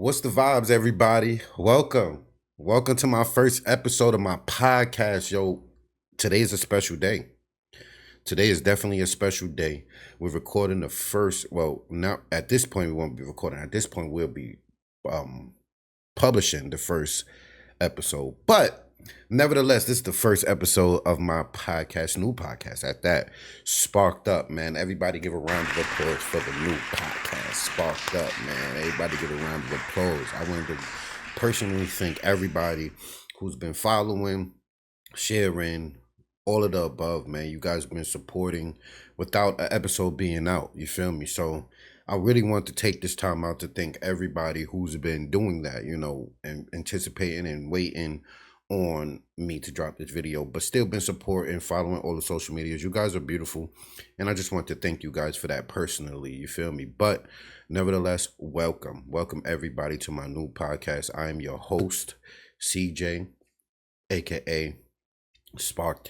What's the vibes, everybody? Welcome. Welcome to my first episode of my podcast. Yo, today is a special day. Today is definitely a special day. We're recording the first, well, now at this point, we won't be recording. At this point, we'll be um, publishing the first episode. But nevertheless, this is the first episode of my podcast, new podcast at that. Sparked Up, man. Everybody give a round of applause for the new podcast. Sparked Up, man. Everybody give a round of applause. I wanted to personally thank everybody who's been following, sharing, all of the above, man. You guys been supporting without an episode being out. You feel me? So I really want to take this time out to thank everybody who's been doing that, and anticipating and waiting on me to drop this video, but still been supporting, following all the social medias. You guys are beautiful, and I just want to thank you guys for that personally. You feel me? But nevertheless, welcome everybody to my new podcast. I am your host, CJ, aka Spark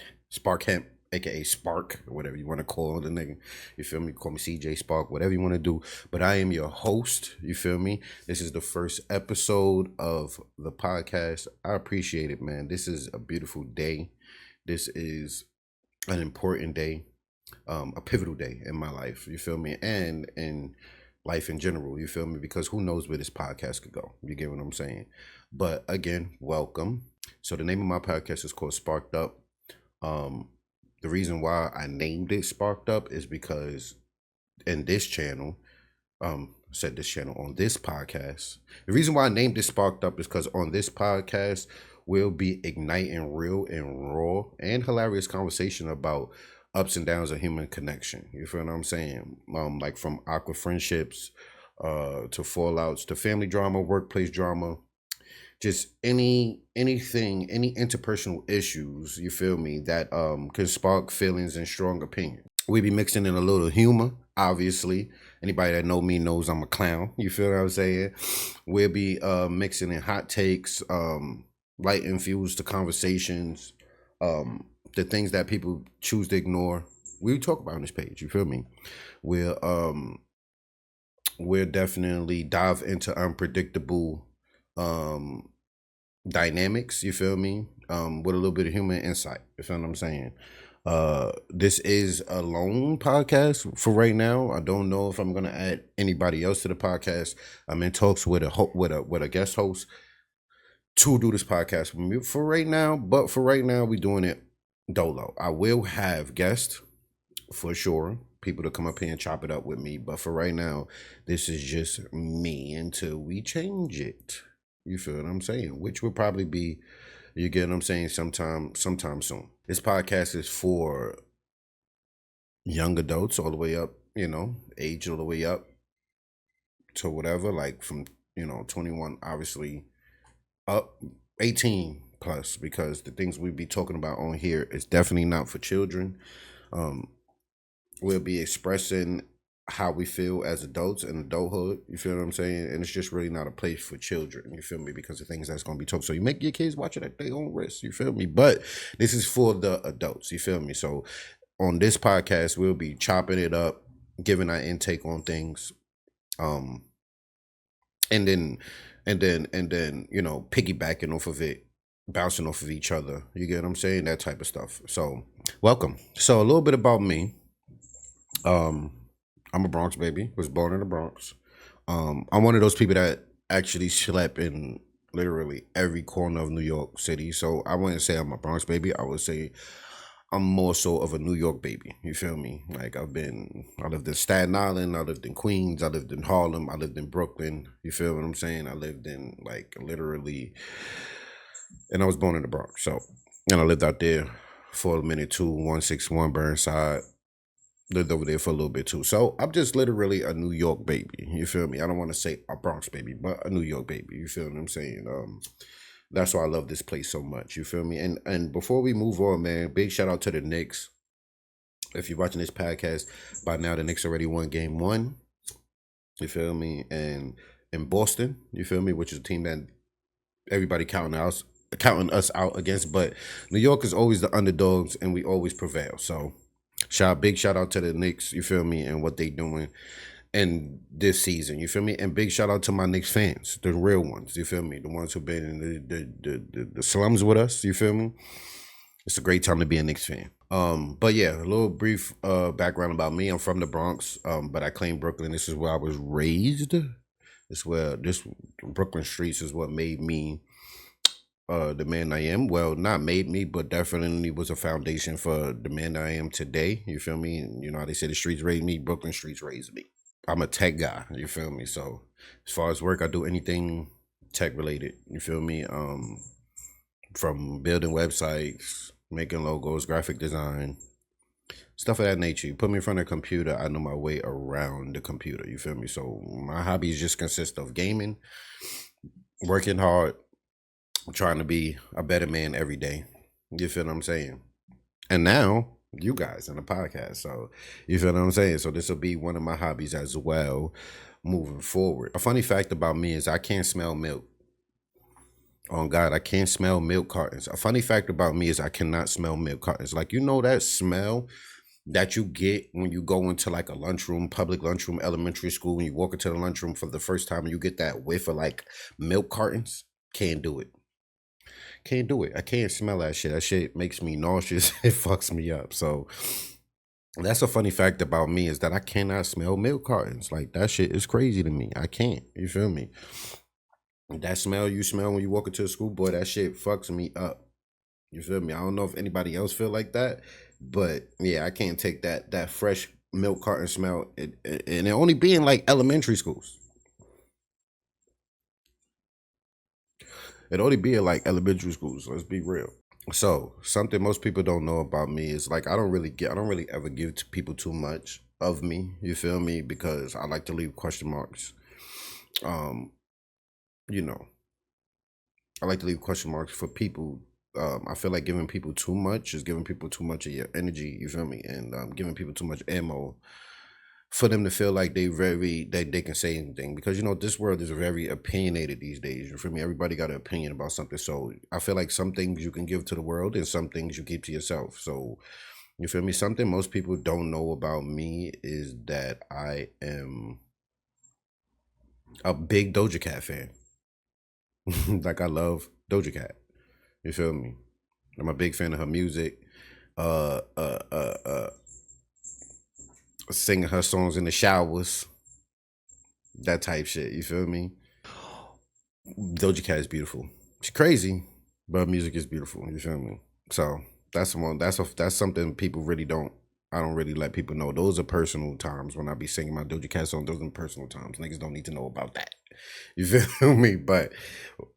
Hemp, aka Spark, or whatever you want to call the nigga. You feel me? Call me CJ Spark, whatever you want to do. But I am your host. You feel me? This is the first episode of the podcast. I appreciate it, man. This is a beautiful day. This is an important day, a pivotal day in my life. You feel me? And in life in general. You feel me? Because who knows where this podcast could go? You get what I'm saying? But again, welcome. So the name of my podcast is called Sparked Up. The reason why I named it Sparked Up is because in this channel, said this channel on this podcast. The reason why I named it Sparked Up is because on this podcast we'll be igniting real and raw and hilarious conversation about ups and downs of human connection. You feel what I'm saying? Like from awkward friendships, to fallouts, to family drama, workplace drama, just anything, any interpersonal issues, you feel me, that can spark feelings and strong opinion. We be mixing in a little humor, obviously. Anybody that know me knows I'm a clown. You feel what I'm saying? We'll be mixing in hot takes, light infused to conversations, the things that people choose to ignore. We talk about on this page. You feel me? We'll definitely dive into unpredictable dynamics, you feel me, with a little bit of human insight. You feel what I'm saying? This is a lone podcast for right now. I don't know if I'm gonna add anybody else to the podcast. I'm in talks with a guest host to do this podcast with me for right now, but for right now we're doing it dolo. I will have guests for sure, people to come up here and chop it up with me, but for right now this is just me until we change it. You feel what I'm saying? Which will probably be, you get what I'm saying, sometime soon. This podcast is for young adults all the way up, age all the way up to whatever, like from 21 obviously up, 18 plus, because the things we be talking about on here is definitely not for children. We'll be expressing how we feel as adults in adulthood. You feel what I'm saying? And it's just really not a place for children. You feel me? Because of things that's going to be talked. So you make your kids watch it at their own risk. You feel me? But this is for the adults. You feel me? So on this podcast, we'll be chopping it up, giving our intake on things, and then piggybacking off of it, bouncing off of each other. You get what I'm saying? That type of stuff. So welcome. So a little bit about me. I'm a Bronx baby, was born in the Bronx. I'm one of those people that actually slept in literally every corner of New York City. So I wouldn't say I'm a Bronx baby. I would say I'm more so of a New York baby. You feel me? Like I lived in Staten Island, I lived in Queens, I lived in Harlem, I lived in Brooklyn. You feel what I'm saying? I lived in like literally, and I was born in the Bronx. So, and I lived out there for a minute too, 161 Burnside. Lived over there for a little bit too. So I'm just literally a New York baby. You feel me? I don't want to say a Bronx baby, but a New York baby. You feel what I'm saying? That's why I love this place so much. You feel me? And before we move on, man, big shout out to the Knicks. If you're watching this podcast by now, the Knicks already won game 1. You feel me? And in Boston, you feel me, which is a team that everybody counting us out against, but New York is always the underdogs and we always prevail. So big shout out to the Knicks, you feel me, and what they doing. in this season. You feel me? And big shout out to my Knicks fans, the real ones. You feel me? The ones who've been in the slums with us. You feel me? It's a great time to be a Knicks fan. But yeah, a little brief background about me. I'm from the Bronx, but I claim Brooklyn. This is where I was raised. It's where this Brooklyn streets is what made me the man I am. Well, not made me, but definitely was a foundation for the man I am today. You feel me? You know how they say the streets raised me, Brooklyn streets raised me. I'm a tech guy, you feel me? So as far as work, I do anything tech related. You feel me? From building websites, making logos, graphic design, stuff of that nature. You put me in front of a computer, I know my way around the computer. You feel me? So my hobbies just consist of gaming, working hard, trying to be a better man every day. You feel what I'm saying? And now you guys in the podcast. So you feel what I'm saying? So this will be one of my hobbies as well moving forward. A funny fact about me is I can't smell milk. On God, I can't smell milk cartons. A funny fact about me is I cannot smell milk cartons. Like, you know that smell that you get when you go into like a lunchroom, public lunchroom, elementary school, when you walk into the lunchroom for the first time and you get that whiff of like milk cartons? Can't do it. Can't do it. I can't smell that shit. That shit makes me nauseous. It fucks me up. So that's a funny fact about me is that I cannot smell milk cartons. Like that shit is crazy to me. I can't. You feel me? That smell you smell when you walk into a school, boy, that shit fucks me up. You feel me? I don't know if anybody else feel like that, but yeah, I can't take that fresh milk carton smell. And it only being like elementary schools. It only being like elementary schools. Let's be real. So something most people don't know about me is like I don't really ever give to people too much of me. You feel me? Because I like to leave question marks. Um, you know, I like to leave question marks for people. I feel like giving people too much is giving people too much of your energy. You feel me? And giving people too much ammo for them to feel like they can say anything, because you know this world is very opinionated these days. You feel me? Everybody got an opinion about something. So I feel like some things you can give to the world and some things you keep to yourself. So you feel me? Something most people don't know about me is that I am a big Doja Cat fan. Like I love Doja Cat. You feel me? I'm a big fan of her music. Uh, uh, uh, uh, Singing her songs in the showers, that type shit. You feel me? Doja Cat is beautiful. She's crazy, but music is beautiful. You feel me? So that's one. That's something people really don't. I don't really let people know. Those are personal times when I be singing my Doja Cat song. Those are personal times. Niggas don't need to know about that. You feel me? But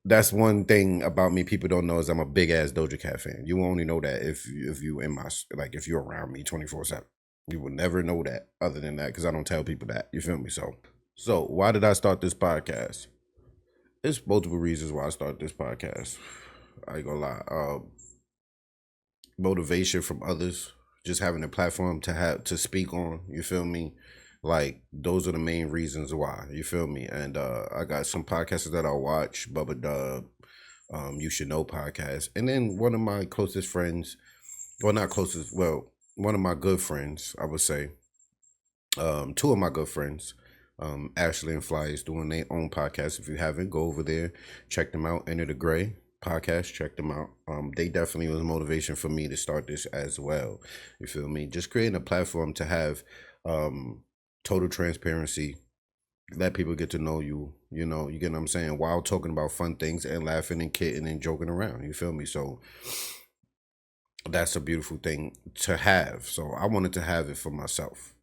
that's one thing about me people don't know is I'm a big ass Doja Cat fan. You only know that if you in my like if you're around me 24/7. You will never know that other than that because I don't tell people that. You feel me? So why did I start this podcast? It's multiple reasons why I started this podcast. I ain't gonna lie. Motivation from others, just having a platform to have to speak on. You feel me? Like those are the main reasons why. You feel me? And I got some podcasts that I watch. Bubba Dub, You Should Know podcast, and then one of my closest friends, well not closest, well one of my good friends, I would say, two of my good friends, Ashley and Fly, is doing their own podcast. If you haven't, go over there, check them out. Enter the Gray podcast, check them out. They definitely was motivation for me to start this as well. You feel me? Just creating a platform to have total transparency, let people get to know you. You know, you get what I'm saying, while talking about fun things and laughing and kidding and joking around. You feel me? So that's a beautiful thing to have. So I wanted to have it for myself.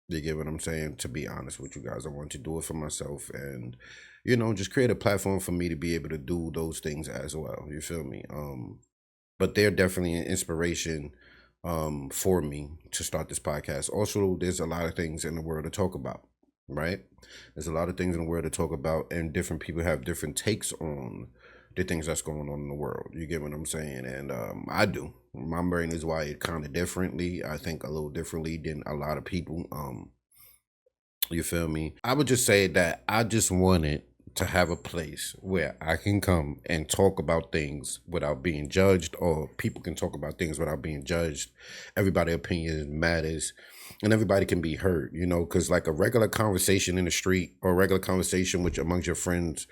You get what I'm saying? To be honest with you guys, I want to do it for myself and, you know, just create a platform for me to be able to do those things as well. You feel me? But they're definitely an inspiration for me to start this podcast. Also, there's a lot of things in the world to talk about, right? There's a lot of things in the world to talk about, and different people have different takes on the things that's going on in the world. You get what I'm saying? And I do. My brain is wired kind of differently. I think a little differently than a lot of people. You feel me? I would just say that I just wanted to have a place where I can come and talk about things without being judged, or people can talk about things without being judged. Everybody's opinion matters, and everybody can be heard, because like a regular conversation in the street or a regular conversation with amongst your friends,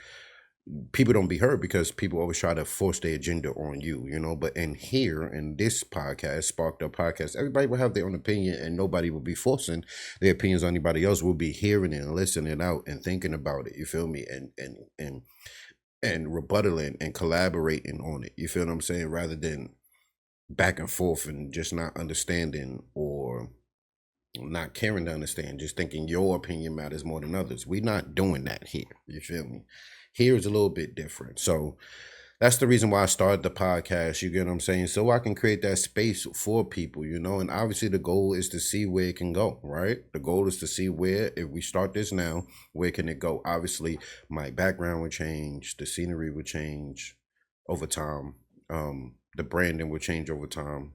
people don't be heard because people always try to force their agenda on you, but in here, in this podcast, Sparked Up Podcast, everybody will have their own opinion and nobody will be forcing their opinions on anybody else. Will be hearing it and listening out and thinking about it, you feel me, and rebuttaling and collaborating on it, you feel what I'm saying, rather than back and forth and just not understanding or not caring to understand, just thinking your opinion matters more than others. We're not doing that here, you feel me. Here is a little bit different. So that's the reason why I started the podcast, you get what I'm saying? So I can create that space for people, and obviously the goal is to see where it can go, right? The goal is to see where, if we start this now, where can it go? Obviously, my background would change, the scenery would change over time, the branding would change over time,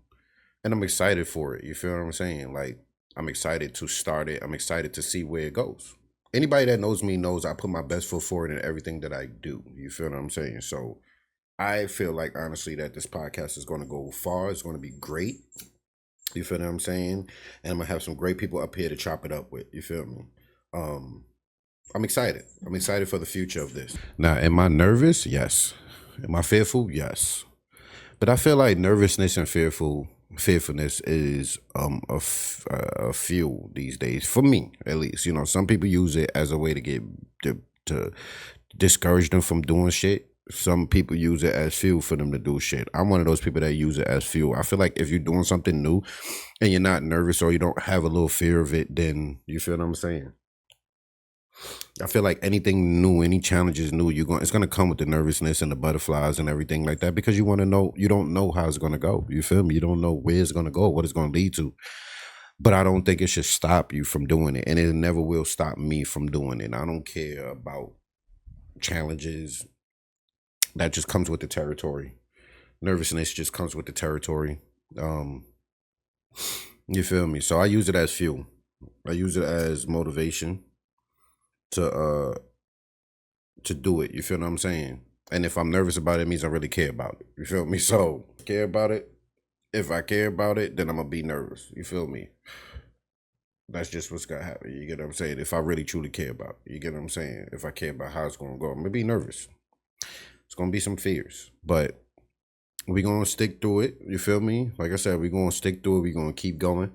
and I'm excited for it, you feel what I'm saying? Like, I'm excited to start it. I'm excited to see where it goes. Anybody that knows me knows I put my best foot forward in everything that I do. You feel what I'm saying? So I feel like, honestly, that this podcast is going to go far. It's going to be great. You feel what I'm saying? And I'm going to have some great people up here to chop it up with. You feel me? I'm excited. I'm excited for the future of this. Now, am I nervous? Yes. Am I fearful? Yes. But I feel like nervousness and fearfulness is a fuel these days, for me at least. Some people use it as a way to get to discourage them from doing shit. Some people use it as fuel for them to do shit. I'm one of those people that use it as fuel. I feel like if you're doing something new and you're not nervous or you don't have a little fear of it, then you feel what I'm saying. I feel like anything new, any challenges new, it's gonna come with the nervousness and the butterflies and everything like that, because you want to know, you don't know how it's gonna go. You feel me? You don't know where it's gonna go, what it's gonna lead to. But I don't think it should stop you from doing it, and it never will stop me from doing it. I don't care about challenges. That just comes with the territory. Nervousness just comes with the territory. You feel me? So I use it as fuel. I use it as motivation to do it. You feel what I'm saying? And if I'm nervous about it, it means I really care about it. You feel me? So care about it. If I care about it, then I'm gonna be nervous. You feel me? That's just what's gonna happen. You get what I'm saying? If I really truly care about it, you get what I'm saying? If I care about how it's gonna go, I'm gonna be nervous. It's gonna be some fears, but we gonna stick through it. You feel me? Like I said, we gonna stick through it. We gonna keep going.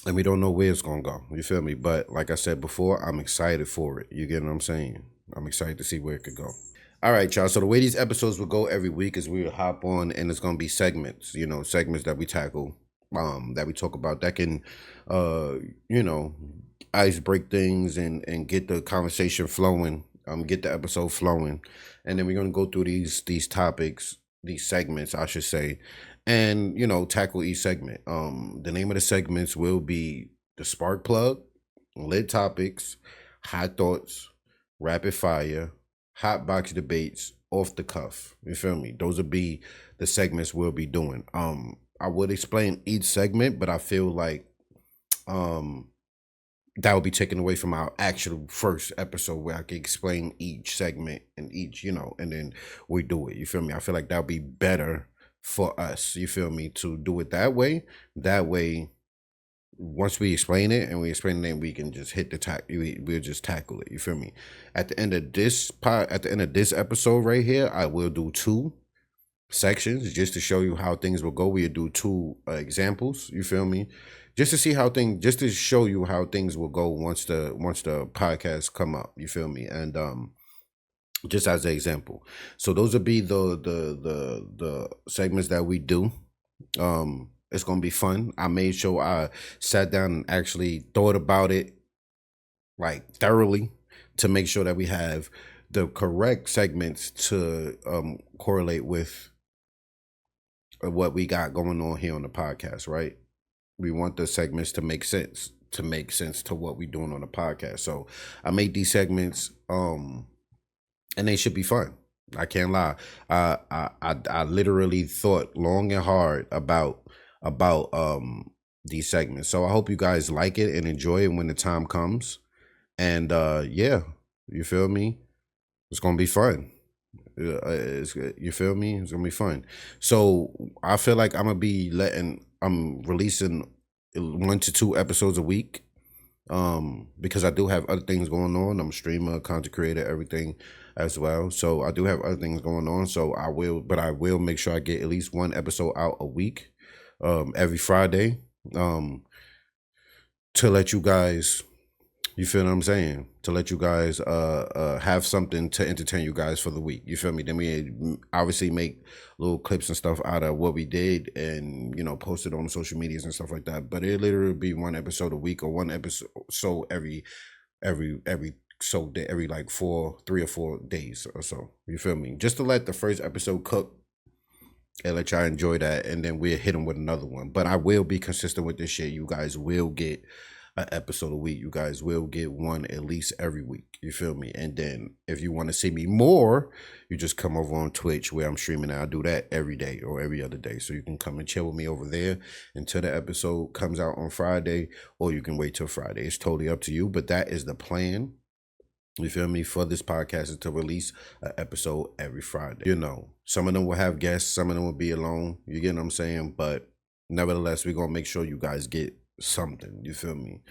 And we don't know where it's gonna go. You feel me? But like I said before, I'm excited for it. You get what I'm saying? I'm excited to see where it could go. All right, y'all. So the way these episodes will go every week is we will hop on, and it's gonna be segments. Segments that we tackle, that we talk about, that can, ice break things and get the conversation flowing. Get the episode flowing, and then we're gonna go through these topics, these segments, I should say, and tackle each segment. The name of the segments will be the Spark Plug, Lit Topics, Hot Thoughts, Rapid Fire, Hot Box Debates, Off the Cuff. You feel me? Those will be the segments we'll be doing. I would explain each segment, but I feel like that would be taken away from our actual first episode, where I can explain each segment and each, and then we do it. You feel me? I feel like that would be better for us. You feel me? To do it that way. That way, once we explain it and we explain it, then we can just hit the we'll just tackle it. You feel me? At the end of this episode right here, I will do 2 sections just to show you how things will go. We'll do 2 examples. You feel me? Just to show you how things will go once the podcast come up. You feel me? And just as an example. So those will be the segments that we do. It's gonna be fun. I made sure I sat down and actually thought about it like thoroughly to make sure that we have the correct segments to correlate with what we got going on here on the podcast, right? We want the segments to make sense to what we're doing on the podcast. So I made these segments, and they should be fun. I can't lie. I literally thought long and hard about these segments. So I hope you guys like it and enjoy it when the time comes. And yeah, You feel me? It's gonna be fun. You feel me? It's gonna be fun. So I feel like I'm releasing 1 to 2 episodes a week. Because I do have other things going on. I'm a streamer, content creator, everything as well. So I do have other things going on. So I will make sure I get at least 1 episode out a week, every Friday. Um, to let you guys, you feel what I'm saying? To let you guys have something to entertain you guys for the week. You feel me? Then we obviously make little clips and stuff out of what we did and post it on the social medias and stuff like that. But it literally be 1 episode a week or 1 episode so every so day, every like 3 or 4 days or so. You feel me? Just to let the first episode cook and let y'all enjoy that, and then we'll hit them with another one. But I will be consistent with this shit. You guys will get an episode a week. You guys will get one at least every week. You feel me? And then if you want to see me more, you just come over on Twitch where I'm streaming. I do that every day or every other day. So you can come and chill with me over there until the episode comes out on Friday, or you can wait till Friday. It's totally up to you, but that is the plan. You feel me? For this podcast is to release an episode every Friday. Some of them will have guests, some of them will be alone. You get what I'm saying? But nevertheless, we're gonna make sure you guys get something. You feel me?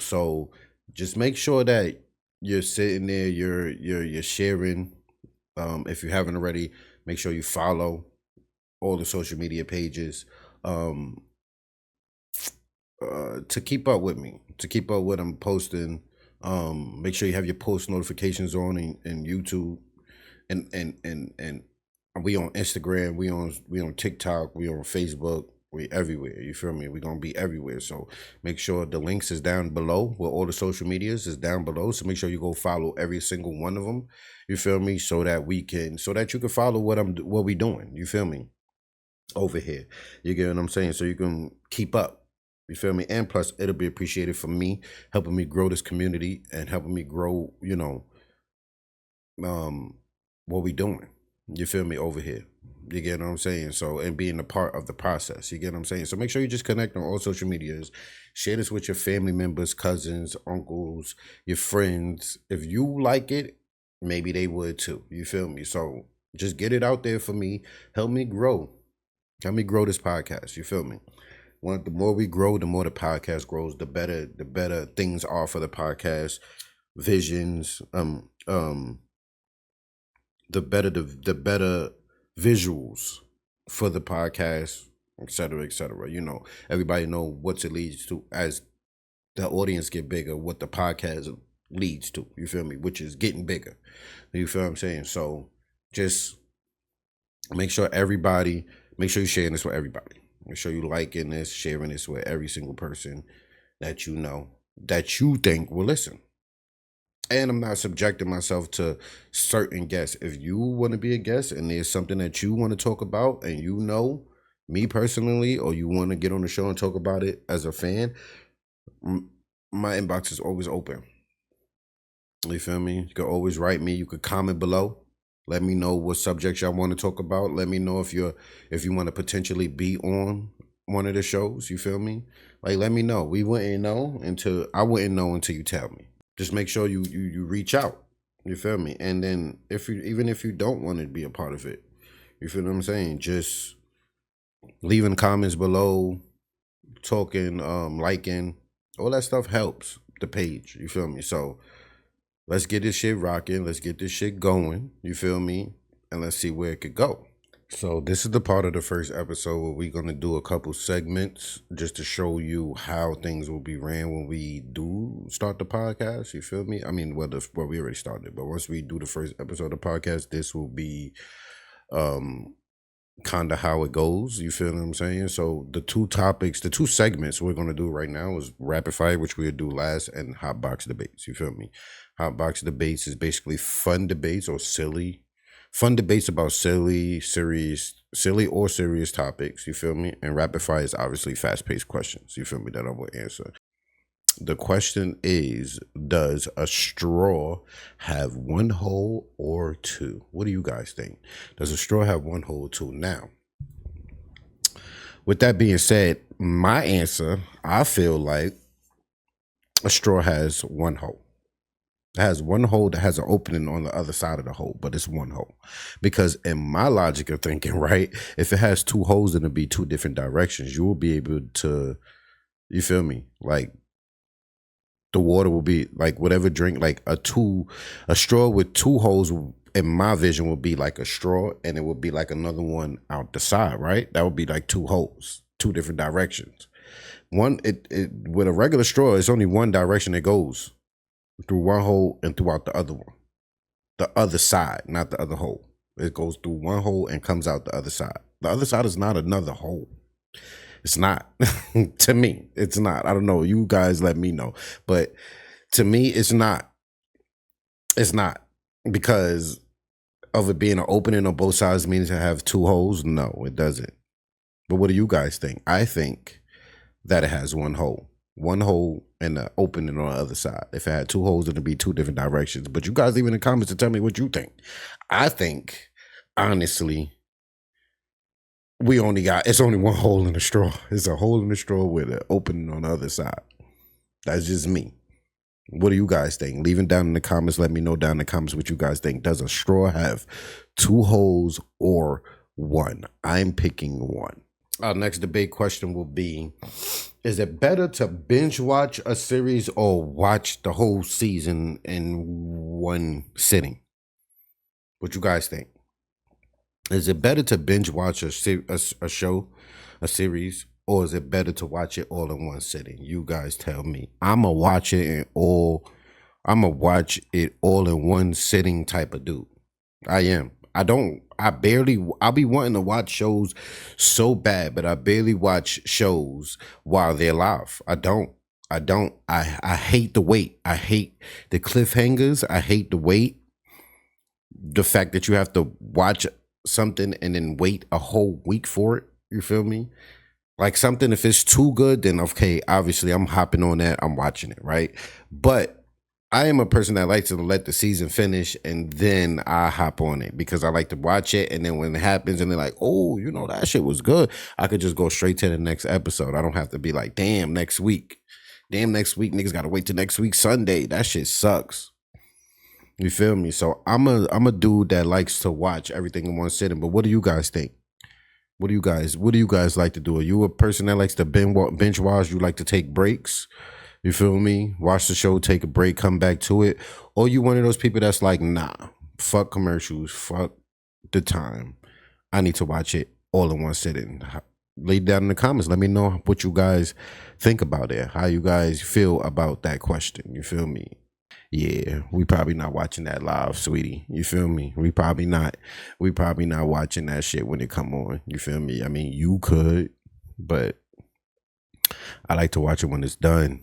So just make sure that you're sitting there, you're sharing. If you haven't already, make sure you follow all the social media pages. To keep up with me, to keep up with what I'm posting. Make sure you have your post notifications on in YouTube, and we on Instagram, we on TikTok, we on Facebook, we everywhere. You feel me? We're gonna be everywhere. So make sure the links is down below, where all the social medias is down below. So make sure you go follow every single one of them. You feel me? So that you can follow what we doing. You feel me? Over here. You get what I'm saying? So you can keep up. You feel me? And plus, it'll be appreciated for me, helping me grow this community and helping me grow, um, what we doing. You feel me? Over here. You get what I'm saying? So, and being a part of the process. You get what I'm saying? So make sure you just connect on all social medias. Share this with your family members, cousins, uncles, your friends. If you like it, maybe they would too. You feel me? So just get it out there for me. Help me grow. Help me grow this podcast. You feel me? The more we grow, the more the podcast grows. The better things are for the podcast. Visions. The better visuals for the podcast, etc., etc. Everybody know what it leads to as the audience get bigger. What the podcast leads to. You feel me? Which is getting bigger. You feel what I'm saying? So just make sure you're sharing this with everybody. Make sure you liking this, sharing this with every single person that you know that you think will listen. And I'm not subjecting myself to certain guests. If you want to be a guest and there's something that you want to talk about and me personally, or you want to get on the show and talk about it as a fan, my inbox is always open. You feel me? You can always write me. You could comment below. Let me know what subjects y'all want to talk about. Let me know if you want to potentially be on one of the shows. You feel me? Like, let me know. I wouldn't know until you tell me. Just make sure you reach out. You feel me? And then even if you don't want to be a part of it, you feel what I'm saying? Just leaving comments below, talking, liking, all that stuff helps the page. You feel me? So let's get this shit rocking. Let's get this shit going. You feel me? And let's see where it could go. So this is the part of the first episode where we're going to do a couple segments just to show you how things will be ran when we do start the podcast. You feel me? I mean, well, we already started, but once we do the first episode of the podcast, this will be kind of how it goes. You feel what I'm saying? So the two segments we're going to do right now is rapid fire, which we'll do last, and hot box debates. You feel me? Hot box debates is basically fun debates or fun debates about silly or serious topics. You feel me? And rapid fire is obviously fast paced questions. You feel me? That I will answer. The question is, does a straw have one hole or two? What do you guys think? Does a straw have one hole or two? Now, with that being said, my answer, I feel like a straw has one hole. It has one hole that has an opening on the other side of the hole, but it's one hole. Because in my logic of thinking, right, if it has two holes, then it'll be two different directions. You will be able to, you feel me? Like the water will be like whatever drink, like a straw with two holes in my vision would be like a straw, and it would be like another one out the side, right? That would be like two holes, two different directions. One, it with a regular straw, it's only one direction it goes through one hole and throughout the other one, the other side, not the other hole. It goes through one hole and comes out the other side. The other side is not another hole. It's not. To me, it's not. I don't know. You guys let me know. But to me, it's not. It's not. Because of it being an opening on both sides means to have two holes? No, it doesn't. But what do you guys think? I think that it has one hole. One hole and an opening on the other side. If it had two holes, it'd be two different directions. But you guys leave in the comments to tell me what you think. I think, honestly, it's only one hole in the straw. It's a hole in the straw with an opening on the other side. That's just me. What do you guys think? Leave it down in the comments. Let me know down in the comments what you guys think. Does a straw have two holes or one? I'm picking one. Our next debate question will be, is it better to binge watch a series or watch the whole season in one sitting? What you guys think? Is it better to binge watch a show, a series, or is it better to watch it all in one sitting? You guys tell me. I'ma watch it all in one sitting type of dude. I am. I'll be wanting to watch shows so bad, but I barely watch shows while they're live. I hate the wait. I hate the cliffhangers. I hate the wait. The fact that you have to watch something and then wait a whole week for it. You feel me? Like something, if it's too good, then okay, obviously I'm hopping on that. I'm watching it, right? But I am a person that likes to let the season finish and then I hop on it because I like to watch it. And then when it happens and they're like, oh, that shit was good, I could just go straight to the next episode. I don't have to be like, damn, next week. Niggas got to wait till next week, Sunday. That shit sucks. You feel me? So I'm a dude that likes to watch everything in one sitting. But what do you guys think? What do you guys like to do? Are you a person that likes to binge watch? You like to take breaks? You feel me? Watch the show, take a break, come back to it. Or you one of those people that's like, nah, fuck commercials, fuck the time. I need to watch it all in one sitting. Lay down in the comments. Let me know what you guys think about it. How you guys feel about that question. You feel me? Yeah, we probably not watching that live, sweetie. You feel me? We probably not watching that shit when it come on. You feel me? I mean, you could, but I like to watch it when it's done.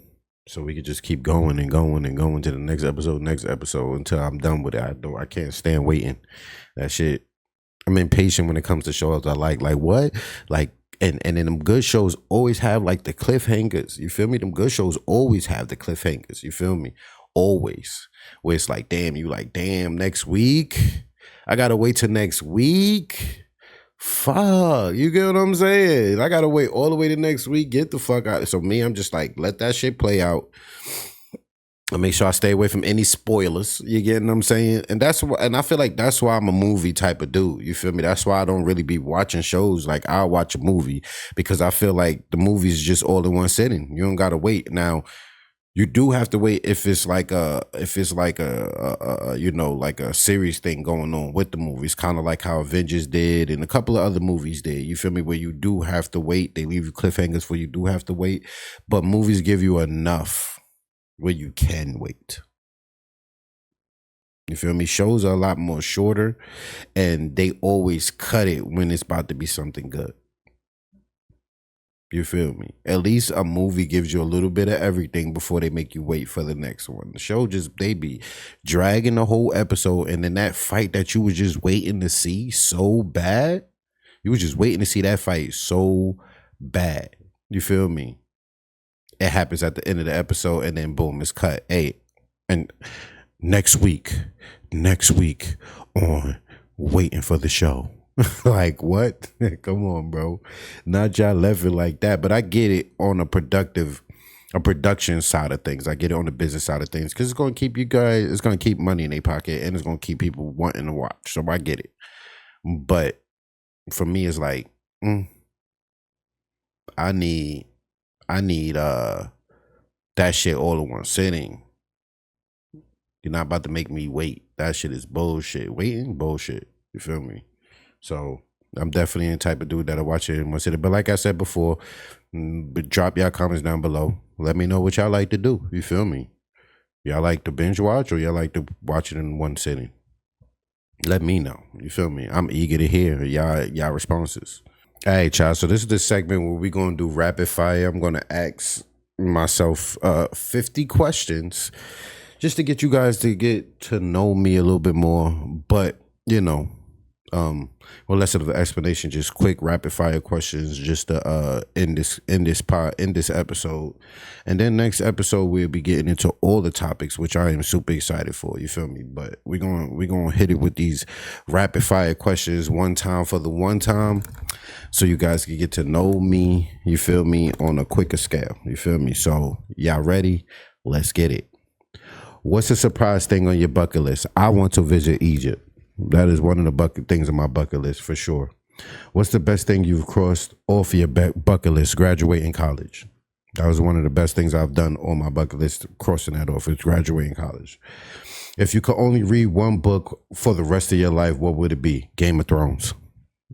So we could just keep going and going and going to the next episode until I'm done with it. I can't stand waiting. That shit. I'm impatient when it comes to shows I like what? Like, and then them good shows always have like the cliffhangers. You feel me? Them good shows always have the cliffhangers. You feel me? Always. Where it's like, damn, next week? I gotta wait till next week? Fuck, you get what I'm saying? I gotta wait all the way to next week. Get the fuck out. So me, I'm just like, let that shit play out. I make sure I stay away from any spoilers. You get what I'm saying? And I feel like that's why I'm a movie type of dude. You feel me? That's why I don't really be watching shows. Like I'll watch a movie because I feel like the movie is just all in one sitting. You don't gotta wait. Now, you do have to wait if it's like a series thing going on with the movies, kind of like how Avengers did and a couple of other movies did. You feel me? Where you do have to wait. They leave you cliffhangers where you do have to wait, but movies give you enough where you can wait. You feel me? Shows are a lot more shorter, and they always cut it when it's about to be something good. You feel me? At least a movie gives you a little bit of everything before they make you wait for the next one. The show they be dragging the whole episode, and then that fight that you was just waiting to see so bad, you was just waiting to see that fight so bad. You feel me? It happens at the end of the episode, and then boom, it's cut. Hey, and next week on Waiting for the Show. Like what? Come on, bro. Not y'all left it like that, but I get it on a productive a production side of things. I get it on the business side of things because it's going to keep you guys. It's going to keep money in their pocket, and it's going to keep people wanting to watch. So I get it. But for me, it's like I need that shit all in one sitting. You're not about to make me wait. That shit is bullshit. Waiting, bullshit. You feel me? So I'm definitely the type of dude that'll watch it in one sitting. But like I said before, drop y'all comments down below. Let me know what y'all like to do. You feel me? Y'all like to binge watch or y'all like to watch it in one sitting? Let me know. You feel me? I'm eager to hear y'all responses. All right, y'all. So this is the segment where we're gonna do rapid fire. I'm gonna ask myself 50 questions just to get you guys to get to know me a little bit more. But less of the explanation, just quick rapid fire questions just to end this episode. And then next episode we'll be getting into all the topics, which I am super excited for. You feel me? But we're gonna hit it with these rapid fire questions one time for the one time, so you guys can get to know me, you feel me, on a quicker scale. You feel me? So y'all ready? Let's get it. What's a surprise thing on your bucket list? I want to visit Egypt. That is one of the things on my bucket list for sure. What's the best thing you've crossed off your bucket list? Graduating college. That was one of the best things I've done on my bucket list. Crossing that off is graduating college. If you could only read one book for the rest of your life, what would it be? Game of Thrones.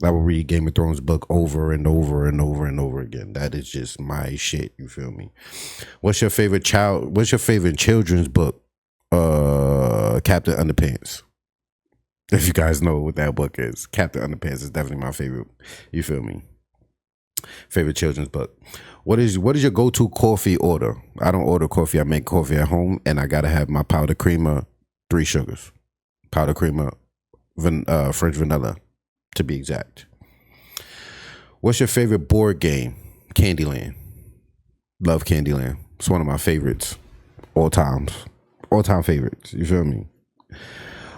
I will read Game of Thrones book over and over and over and over again. That is just my shit. You feel me? What's your favorite children's book? Captain Underpants. If you guys know what that book is, Captain Underpants is definitely my favorite. You feel me? Favorite children's book. What is your go-to coffee order? I don't order coffee. I make coffee at home, and I gotta have my powdered creamer, 3 sugars, powdered creamer, French vanilla, to be exact. What's your favorite board game? Candyland. Love Candyland. It's one of my favorites, all time favorites. You feel me?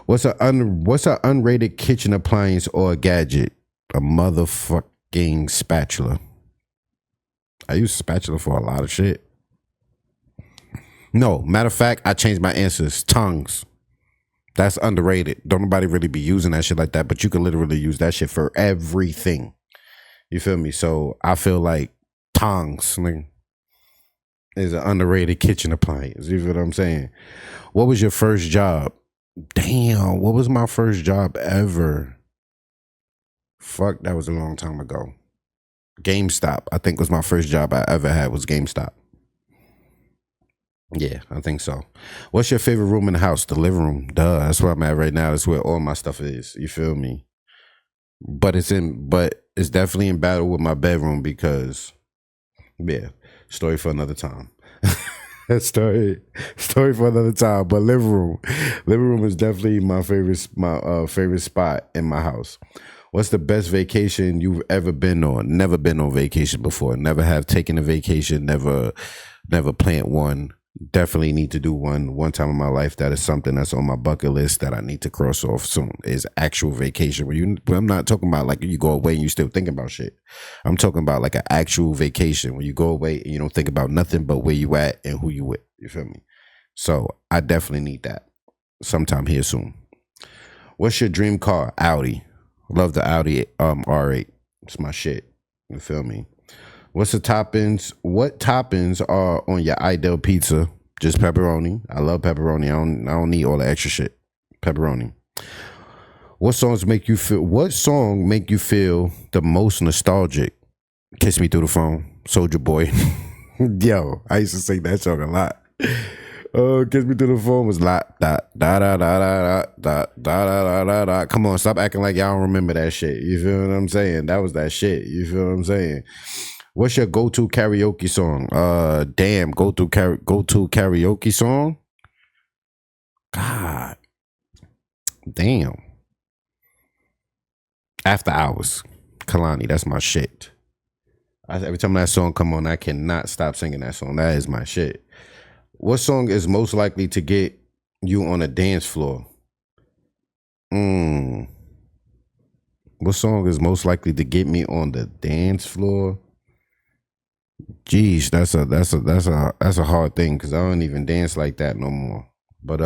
What's a unrated kitchen appliance or a gadget? A motherfucking spatula. I use spatula for a lot of shit. No, matter of fact, I changed my answers. Tongs. That's underrated. Don't nobody really be using that shit like that, but you can literally use that shit for everything. You feel me? So I feel like tongs is an underrated kitchen appliance. You feel what I'm saying? What was your first job? Damn, what was my first job ever? Fuck, that was a long time ago. GameStop, I think, was my first job I ever had, was GameStop. Yeah, I think so. What's your favorite room in the house? The living room. Duh, that's where I'm at right now. That's where all my stuff is. You feel me? But it's definitely in battle with my bedroom because, yeah, story for another time. story for another time. But living room is definitely my favorite spot in my house. What's the best vacation you've ever been on? Never been on vacation before. Never have taken a vacation. Never planned one. Definitely need to do one time in my life. That is something that's on my bucket list that I need to cross off soon, is actual vacation. I'm not talking about like you go away and you still thinking about shit. I'm talking about like an actual vacation when you go away and you don't think about nothing but where you at and who you with. You feel me? So I definitely need that sometime here soon. What's your dream car? Audi. Love the Audi R8. It's my shit. You feel me? What's the toppings? What toppings are on your ideal pizza? Just pepperoni. I love pepperoni. I don't need all the extra shit. Pepperoni. What song make you feel the most nostalgic? Kiss Me Through the Phone. Soulja Boy. Yo, I used to sing that song a lot. Kiss Me Through the Phone was like da da da da da da da da da da. Come on, stop acting like y'all don't remember that shit. You feel what I'm saying? That was that shit. You feel what I'm saying? What's your go-to karaoke song? Go-to karaoke song? God. Damn. After Hours. Kalani, that's my shit. Every time that song come on, I cannot stop singing that song. That is my shit. What song is most likely to get you on a dance floor? What song is most likely to get me on the dance floor? Geez, that's a hard thing because I don't even dance like that no more. But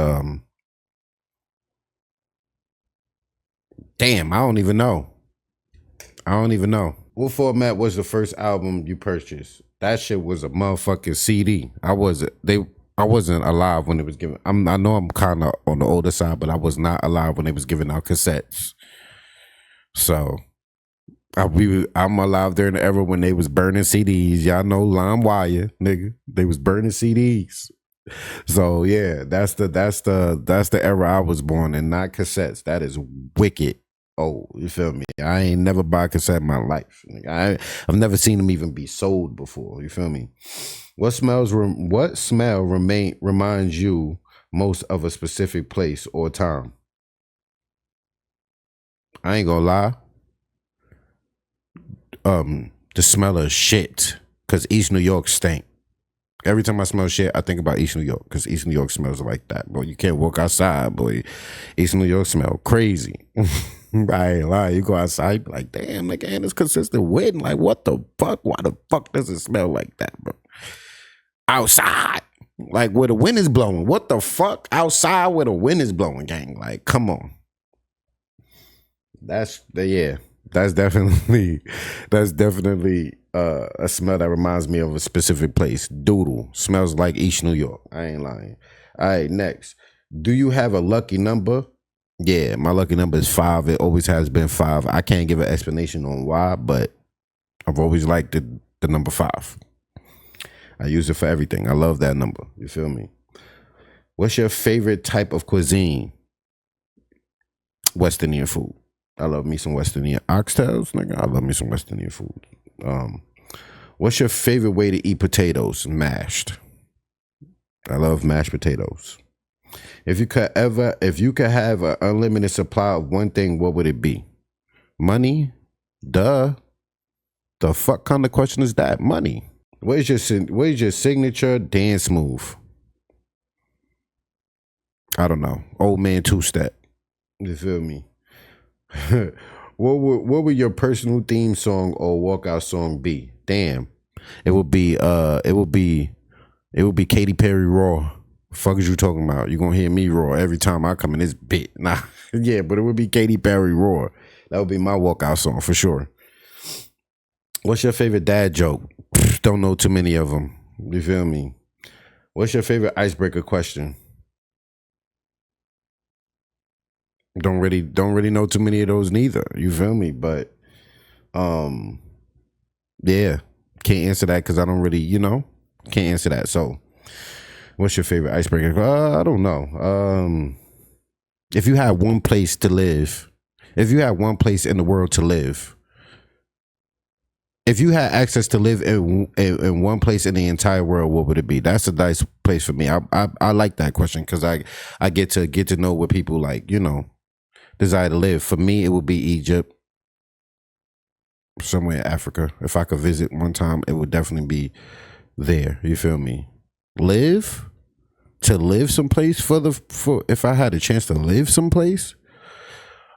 damn, I don't even know. I don't even know. What format was the first album you purchased? That shit was a motherfucking CD. I wasn't alive when it was given. I know I'm kind of on the older side, but I was not alive when they was giving out cassettes. So I'm alive during the era when they was burning CDs. Y'all know LimeWire, nigga. They was burning CDs. So yeah, that's the era I was born in, not cassettes. That is wicked. Oh, you feel me? I ain't never buy a cassette in my life. I've never seen them even be sold before. You feel me? What smell reminds you most of a specific place or time? I ain't gonna lie. The smell of shit, cause East New York stank. Every time I smell shit, I think about East New York because East New York smells like that. Boy, you can't walk outside, boy. East New York smell crazy. I ain't lying. You go outside, you be like, damn, nigga, and it's consistent wind. Like, what the fuck? Why the fuck does it smell like that, bro? Outside, like where the wind is blowing. What the fuck? Outside where the wind is blowing, gang. Like, come on. Yeah. That's definitely a smell that reminds me of a specific place. Doodle smells like East New York. I ain't lying. All right, next. Do you have a lucky number? Yeah, my lucky number is 5. It always has been 5. I can't give an explanation on why, but I've always liked the number 5. I use it for everything. I love that number. You feel me? What's your favorite type of cuisine? West Indian food. I love me some West Indian oxtails, nigga. I love me some West Indian food. What's your favorite way to eat potatoes? Mashed. I love mashed potatoes. If you could have an unlimited supply of one thing, what would it be? Money? Duh. The fuck kind of question is that? Money. What is your signature dance move? I don't know. Old man two-step. You feel me? What would your personal theme song or walkout song be? Damn. It would be Katy Perry Raw. Fuck is you talking about? You gonna hear me roar every time I come in this bit. Nah. Yeah, but it would be Katy Perry Roar. That would be my walkout song for sure. What's your favorite dad joke? Don't know too many of them. You feel me? What's your favorite icebreaker question? Don't really know too many of those neither. You feel me? But yeah, can't answer that because I don't really, can't answer that. So, what's your favorite icebreaker? I don't know. If you had one place to live, if you had one place in the world to live, if you had access to live in one place in the entire world, what would it be? That's a nice place for me. I like that question because I get to know what people like, desire to live. For me, it would be Egypt, somewhere in Africa. If I could visit one time, it would definitely be there. You feel me? Live someplace for if I had a chance to live someplace.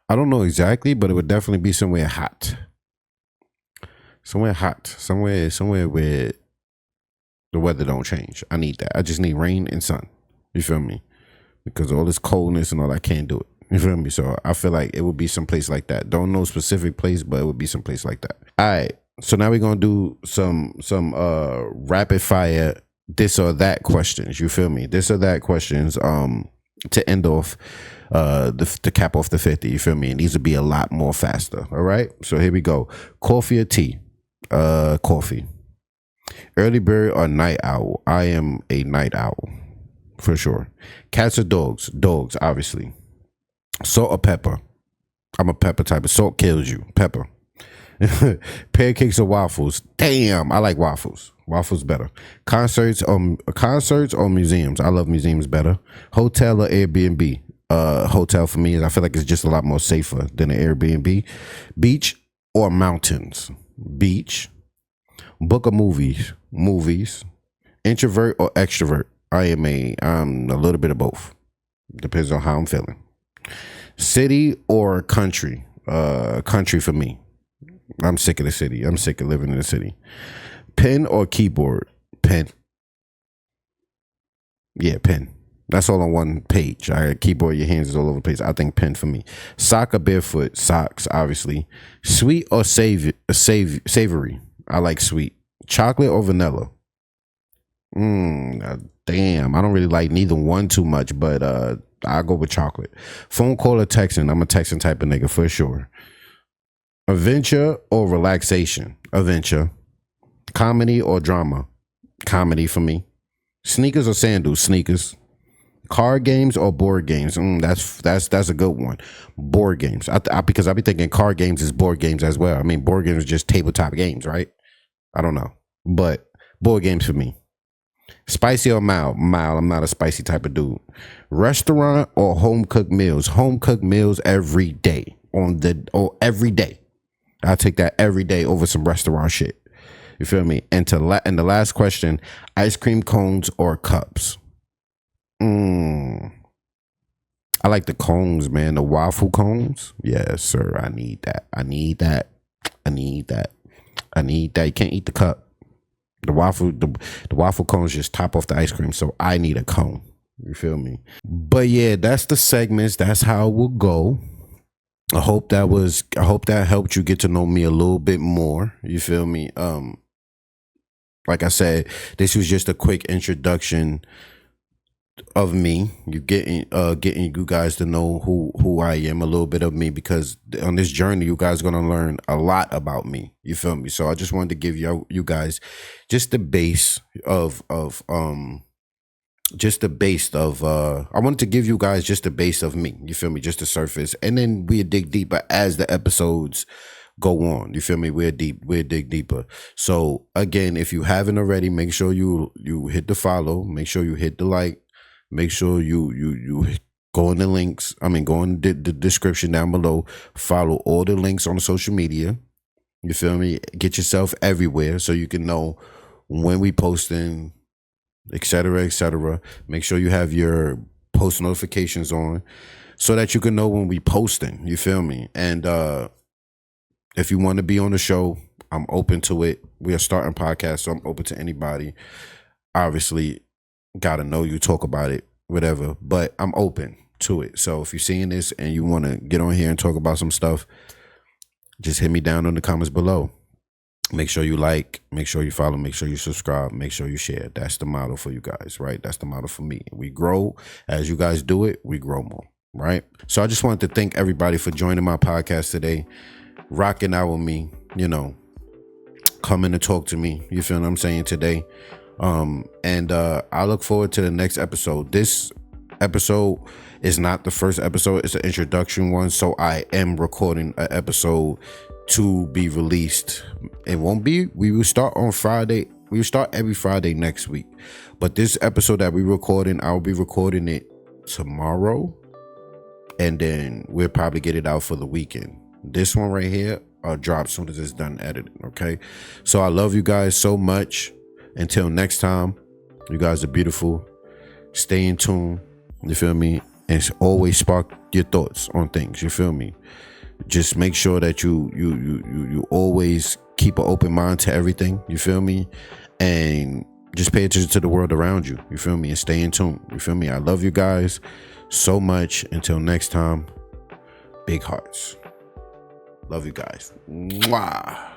I don't know exactly, but it would definitely be somewhere hot. Somewhere hot. Somewhere where the weather don't change. I need that. I just need rain and sun. You feel me? Because all this coldness and all, I can't do it. You feel me? So I feel like it would be some place like that. Don't know specific place, but it would be some place like that. All right. So now we're gonna do some rapid fire this or that questions. You feel me? This or that questions to end off the cap off the 50. You feel me? And these would be a lot more faster. All right. So here we go. Coffee or tea? Coffee. Early bird or night owl? I am a night owl for sure. Cats or dogs? Dogs, obviously. Salt or pepper? I'm a pepper type of salt kills you. Pepper. Pancakes or waffles? Damn, I like waffles. Waffles better. Concerts or museums? I love museums better. Hotel or Airbnb? Hotel for me is I feel like it's just a lot more safer than an Airbnb. Beach or mountains? Beach. Book or movies? Movies. Introvert or extrovert? I'm a little bit of both. Depends on how I'm feeling. City or country? Country for me. I'm sick of the city. I'm sick of living in the city. Pen or keyboard? Pen. Yeah, pen. That's all on one page. All right, keyboard, your hands is all over the place. I think pen for me. Sock or barefoot? Socks, obviously. Sweet or savory? I like sweet. Chocolate or vanilla? Damn, I don't really like neither one too much, but I'll go with chocolate. Phone call or texting? I'm a texting type of nigga for sure. Adventure or relaxation? Adventure. Comedy or drama? Comedy for me. Sneakers or sandals? Sneakers. Card games or board games? That's a good one. Board games. Because I be thinking card games is board games as well. I mean, board games is just tabletop games, right? I don't know, but board games for me. Spicy or mild? Mild. I'm not a spicy type of dude. Restaurant or home cooked meals? Home cooked meals every day. Every day. I'll take that every day over some restaurant shit. You feel me? And the last question: ice cream cones or cups? I like the cones, man. The waffle cones. Yes, sir. I need that. I need that. You can't eat the cup. The waffle cones just top off the ice cream. So I need a cone. You feel me? But yeah, that's the segments. That's how it will go. I hope that helped you get to know me a little bit more. You feel me? Like I said, this was just a quick introduction of me. You getting you guys to know who I am, a little bit of me, because on this journey you guys are gonna learn a lot about me. You feel me? So I just wanted to give you guys just the base of I wanted to give you guys just the base of me. You feel me? Just the surface, and then we dig deeper as the episodes go on. You feel me? We'll dig deeper. So again, if you haven't already, make sure you hit the follow. Make sure you hit the like. Make sure you go in the links. Go in the description down below. Follow all the links on the social media. You feel me? Get yourself everywhere so you can know when we posting, etc., etc. Make sure you have your post notifications on so that you can know when we posting. You feel me? And if you want to be on the show, I'm open to it. We are starting podcast, so I'm open to anybody. Obviously, gotta know you, talk about it, whatever. But I'm open to it. So if you're seeing this and you want to get on here and talk about some stuff, just hit me down in the comments below. Make sure you like, make sure you follow, make sure you subscribe, make sure you share. That's the motto for you guys, right? That's the motto for me. We grow as you guys do it. We grow more, right? So I just wanted to thank everybody for joining my podcast today, rocking out with me, coming to talk to me. You feel what I'm saying today? And I look forward to the next episode. This episode is not the first episode. It's an introduction one. So I am recording an episode to be released. We will start on Friday. We will start every Friday next week. But this episode that we're recording, I'll be recording it tomorrow. And then we'll probably get it out for the weekend. This one right here, I'll drop as soon as it's done editing. Okay. So I love you guys so much. Until next time, you guys are beautiful. Stay in tune. You feel me? And always spark your thoughts on things. You feel me? Just make sure that you always keep an open mind to everything. You feel me? And just pay attention to the world around you. You feel me? And stay in tune. You feel me? I love you guys so much. Until next time, big hearts. Love you guys. Mwah.